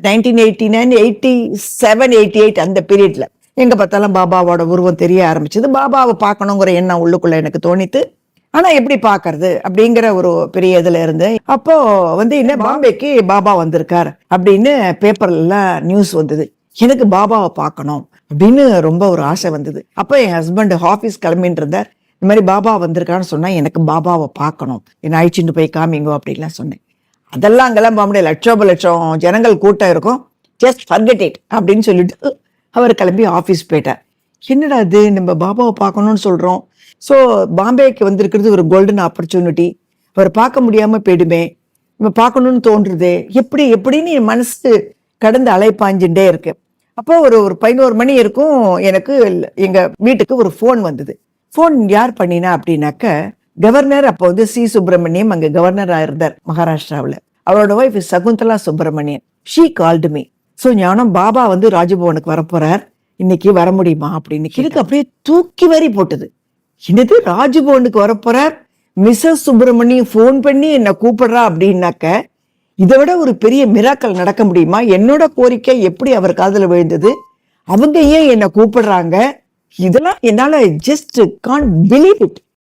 1989, 87, 88 அந்த பீரியட்ல எங்க பார்த்தாலும் பாபாவோட உருவம் தெரிய ஆரம்பிச்சது. பாபாவை பார்க்கணுங்கிற எண்ணம் உள்ளுக்குள்ள எனக்கு தோணித்து. ஆனா எப்படி பாக்குறது அப்படிங்கிற ஒரு பெரிய இதுல இருந்து அப்போ என்ன பாம்பேக்கு பாபா வந்திருக்கார் அப்படின்னு பேப்பர்ல நியூஸ் வந்தது. எனக்கு பாபாவை பார்க்கணும் அப்படின்னு ரொம்ப ஒரு ஆசை வந்தது. அப்போ என் ஹஸ்பண்ட் ஆஃபீஸ் கிளம்பின்னு இருந்தார். இந்த மாதிரி பாபா வந்திருக்கான்னு சொன்னா எனக்கு பாபாவை பார்க்கணும், என்ன அழிச்சுட்டு போய் காமிங்கோ அப்படின்லாம் சொன்னேன். அதெல்லாம் அங்கெல்லாம் போக முடியாது, லட்சம் ஜனங்கள் கூட்டம் இருக்கும், ஜஸ்ட் ஃபர்கெட் இட் அப்படின்னு சொல்லிட்டு அவர் கிளம்பி ஆஃபீஸ் போயிட்டார். என்னடா இது, நம்ம பாபாவை பார்க்கணும்னு சொல்றோம், ஸோ பாம்பேக்கு வந்திருக்கிறது ஒரு கோல்டன் ஆப்பர்ச்சுனிட்டி, அவர் பார்க்க முடியாம போயிடுமே, நம்ம பார்க்கணும்னு தோன்றுதே, எப்படின்னு என் மனசு கடந்து அலைப்பாஞ்சுட்டே இருக்கு. அப்போ ஒரு 11 மணி இருக்கும், எனக்கு எங்க வீட்டுக்கு ஒரு ஃபோன் வந்தது. ஃபோன் யார் பண்ணினா அப்படின்னாக்க கவர்னர், அப்போ சி சுப்பிரமணியம் அங்க கவர்னர் ஆயிருந்தார் மகாராஷ்டிராவில். அவரோட wife Shakuntala Subramanian. She called me. So ஞானம் பாபா ராஜபவனுக்கு வரப்போறார், இன்னைக்கு வர முடியுமா அப்படின்னு. எனக்கு அப்படியே தூக்கி வாரி போட்டது. என்னது, ராஜபவனுக்கு வரப்போறார், மிஸ்ஸஸ் சுப்பிரமணியம் ஃபோன் பண்ணி என்ன கூப்பிடுறா அப்படின்னாக்க இதை விட ஒரு பெரிய மிராக்கல் நடக்க முடியுமா? என்னோட கோரிக்கை எப்படி அவர் காதுல விழுந்தது, அவங்க ஏன் என்ன கூப்பிடுறாங்க, இதெல்லாம் என்னால ஜஸ்ட் கான்ட் பிலீவ் இட்.